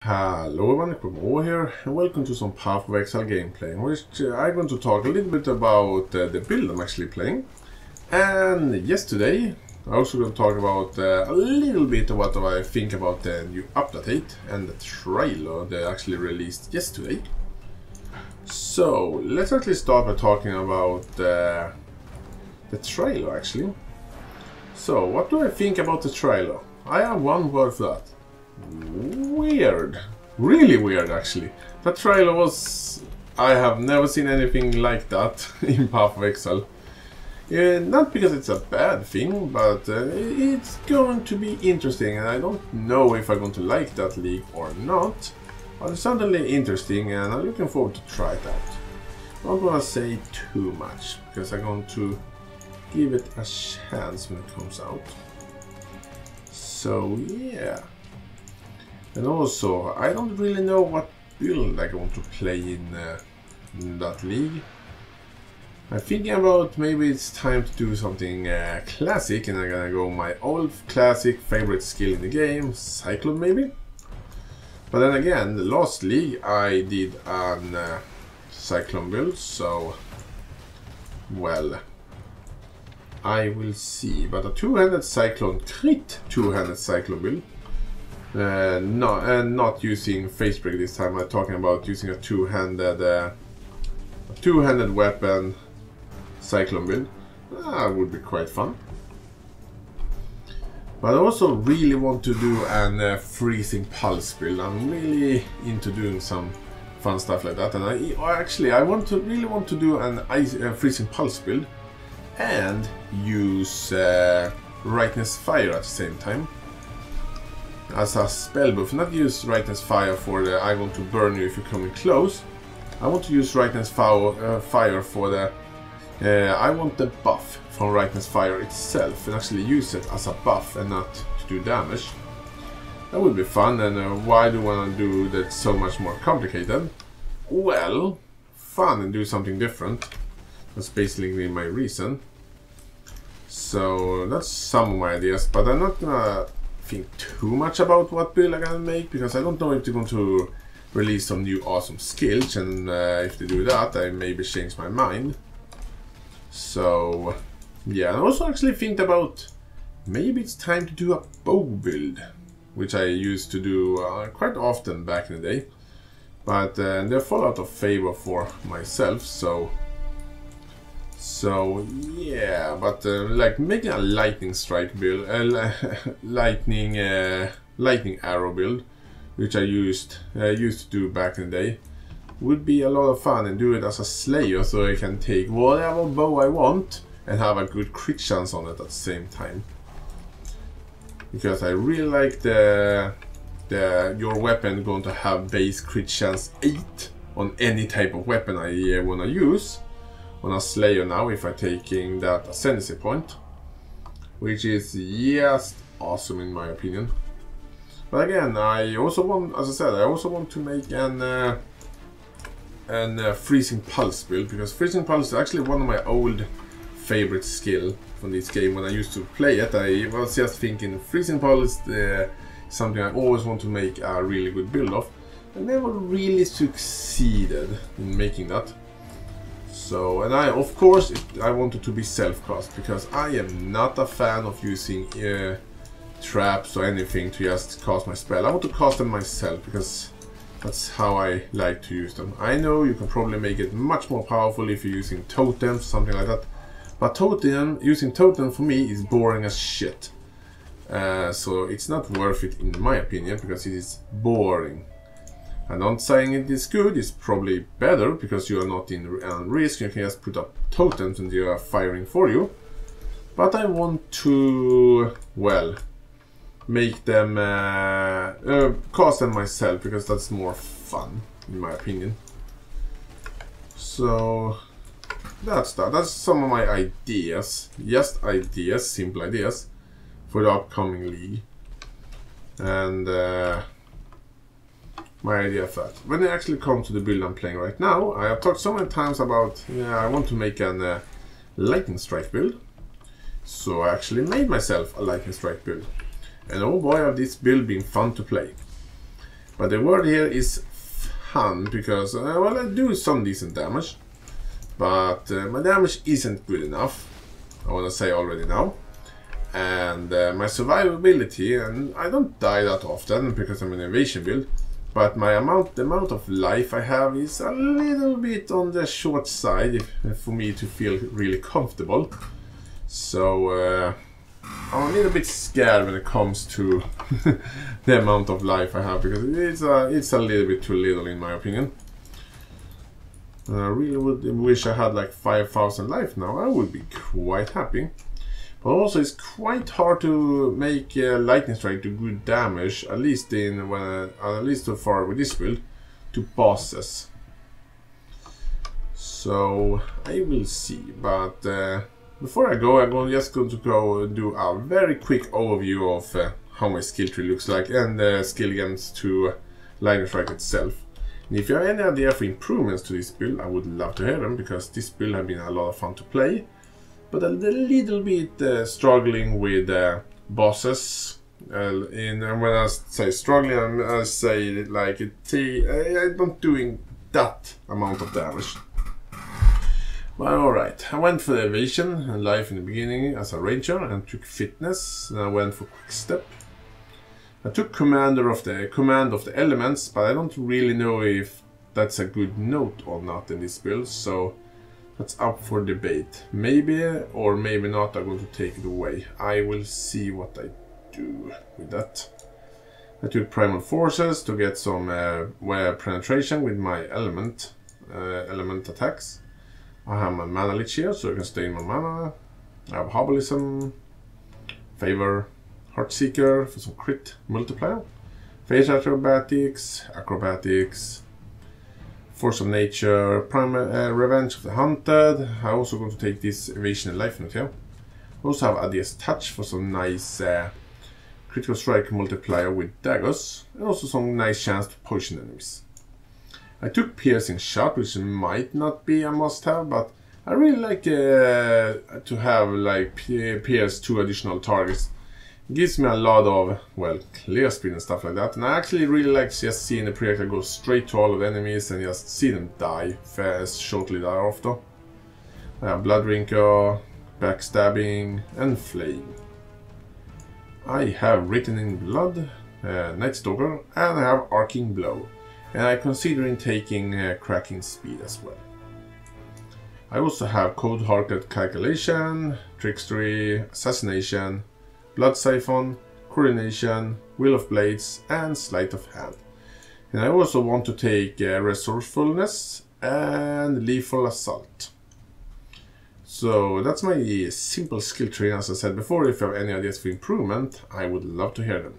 Hello everyone, Mo here, and welcome to some Path of Exile gameplay, in which I'm going to talk a little bit about the build I'm actually playing. And yesterday, I'm also going to talk about a little bit of what I think about the new update and the trailer they actually released yesterday. So, let's actually start by talking about the trailer actually. So, what do I think about the trailer? I have one word for that. Weird. Really weird, actually. That trailer was... I have never seen anything like that in Path of Exile. Not because it's a bad thing, but it's going to be interesting, and I don't know if I'm going to like that league or not. But it's certainly interesting, and I'm looking forward to try it out. I'm not going to say too much, because I'm going to give it a chance when it comes out. So, yeah. And also, I don't really know what build I want to play in that league. I'm thinking about maybe it's time to do something classic, and I'm gonna go my old classic favorite skill in the game, Cyclone maybe. But then again, the last league I did an Cyclone build, so well, I will see. But a two-handed Cyclone crit two-handed Cyclone build. Not using face break this time. I'm talking about using a two-handed weapon Cyclone build. That would be quite fun. But I also really want to do an freezing pulse build. I'm really into doing some fun stuff like that, and I really want to do an freezing pulse build and use Rightness Fire at the same time. As a spell buff, not use Rightness Fire for the I want to burn you if you're coming close. I want to use Rightness Fire for the I want the buff from Rightness Fire itself and actually use it as a buff and not to do damage. That would be fun, and why do I want to do that so much more complicated? Well, fun and do something different. That's basically my reason. So that's some of my ideas, but I'm not gonna think too much about what build I'm gonna make, because I don't know if they're going to release some new awesome skills, and if they do that, I maybe change my mind. So yeah, I also actually think about maybe it's time to do a bow build, which I used to do quite often back in the day, but they fall out of favor for myself. So yeah, but like making a lightning strike build, lightning arrow build, which I used to do back in the day, would be a lot of fun, and do it as a slayer, so I can take whatever bow I want and have a good crit chance on it at the same time. Because I really like your weapon going to have base crit chance 8 on any type of weapon I wanna use. On a slayer now, if I'm taking that ascendancy point, which is just awesome in my opinion. But again, I also want, as I said, I also want to make an freezing pulse build, because freezing pulse is actually one of my old favorite skill from this game. When I used to play it, I was just thinking freezing pulse is something I always want to make a really good build of. I never really succeeded in making that. So, and of course I wanted to be self-cast, because I am not a fan of using traps or anything to just cast my spell. I want to cast them myself, because that's how I like to use them. I know you can probably make it much more powerful if you're using totems, something like that. But using totem for me is boring as shit. So it's not worth it in my opinion, because it is boring. I'm not saying it is good, it's probably better, because you are not in risk, you can just put up totems and they are firing for you. But I want to, well, make them, cast them myself, because that's more fun, in my opinion. So, that's that. That's some of my ideas, just ideas, simple ideas, for the upcoming league. And, my idea of that. When it actually comes to the build I'm playing right now, I have talked so many times about, I want to make an lightning strike build. So I actually made myself a lightning strike build. And oh boy, have this build been fun to play. But the word here is fun, because, well, I do some decent damage. But my damage isn't good enough, I want to say already now. And my survivability, and I don't die that often because I'm an evasion build, but the amount of life I have is a little bit on the short side for me to feel really comfortable. So I'm a little bit scared when it comes to the amount of life I have, because it's a little bit too little in my opinion. I really would wish I had like 5,000 life now. I would be quite happy. But also it's quite hard to make lightning strike do good damage, at least so far with this build, to bosses. So I will see. But before I go, I'm just going to go do a very quick overview of how my skill tree looks like and the skill games to lightning strike itself. And if you have any idea for improvements to this build, I would love to hear them, because this build has been a lot of fun to play. But a little bit struggling with bosses. And when I say struggling, I say like I'm not doing that amount of damage. Well, alright, I went for the evasion and life in the beginning as a ranger and took fitness, and I went for quick step. I took command of the elements, but I don't really know if that's a good note or not in this build, so that's up for debate. Maybe or maybe not I'm going to take it away. I will see what I do with that. I took primal forces to get some penetration with my element attacks. I have my mana lich here, so I can stay in my mana. I have herbalism, favor, heartseeker for some crit multiplier, phase acrobatics, force of nature, revenge of the hunted. I also going to take this evasion and life note here. I also have Adia's touch for some nice critical strike multiplier with daggers, and also some nice chance to poison enemies. I took piercing shot, which might not be a must-have, but I really like to have like pierce 2 additional targets. It gives me a lot of, well, clear speed and stuff like that, and I actually really like just seeing the projectile go straight to all of the enemies and just see them die fast shortly thereafter. I have blood wrinkle, backstabbing, and flame. I have written in blood, Night Stalker, and I have arcing blow. And I'm considering taking cracking speed as well. I also have cold hearted calculation, trickstery, assassination, blood siphon, coordination, wheel of blades, and sleight of hand. And I also want to take resourcefulness and lethal assault. So that's my simple skill tree. As I said before, if you have any ideas for improvement, I would love to hear them.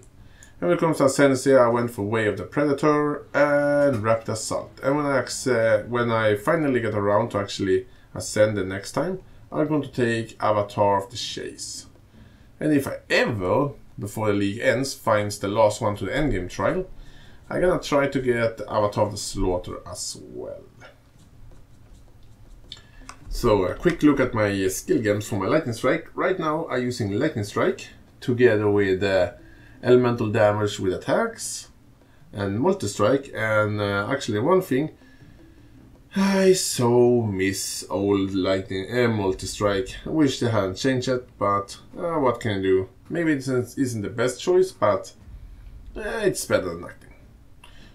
And when it comes to ascendancy, I went for Way of the Predator and Rapid Assault. And when I finally get around to actually ascend the next time, I'm going to take Avatar of the Chase. And if I ever, before the league ends, finds the last one to the endgame trial, I'm gonna try to get Avatar of the Slaughter as well. So a quick look at my skill games for my Lightning Strike. Right now I'm using Lightning Strike together with elemental damage with attacks and multi-strike, and actually one thing, I so miss old lightning multi-strike. I wish they hadn't changed it, but what can I do? Maybe it isn't the best choice, but it's better than nothing.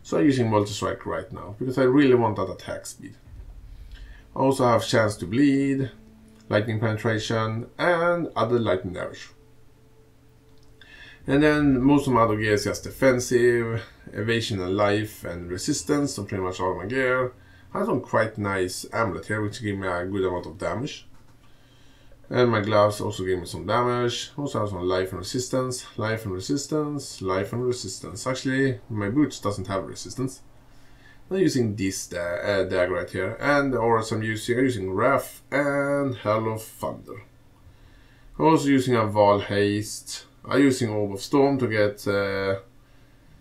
So I'm using multi-strike right now because I really want that attack speed. I also have chance to bleed, lightning penetration, and other lightning damage. And then most of my other gear is just defensive, evasion and life, and resistance on pretty much all my gear. I have some quite nice amulet here, which give me a good amount of damage. And my gloves also give me some damage. Also have some life and resistance, life and resistance, life and resistance. Actually, my boots doesn't have resistance. I'm using this dagger right here, and the auras I'm using Wrath and Hell of Thunder. I'm also using a Val Haste. I'm using Orb of Storm to get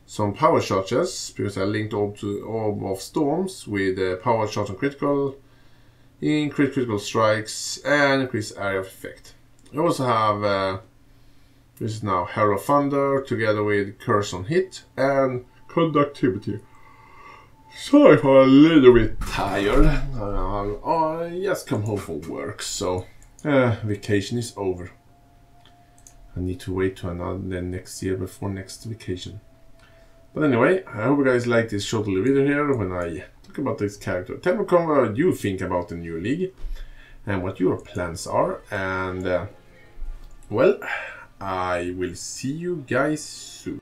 some power charges, because I linked Orb of Storms with power charge on critical, increase critical strikes, and increase area of effect. I also have this is now Hell of Thunder together with Curse on Hit and conductivity. Sorry if I'm a little bit tired. I just come home from work, so vacation is over. I need to wait to another next year before next vacation. But anyway, I hope you guys like this short little video here when I talk about this character. Tell me what you think about the new league and what your plans are. And well, I will see you guys soon.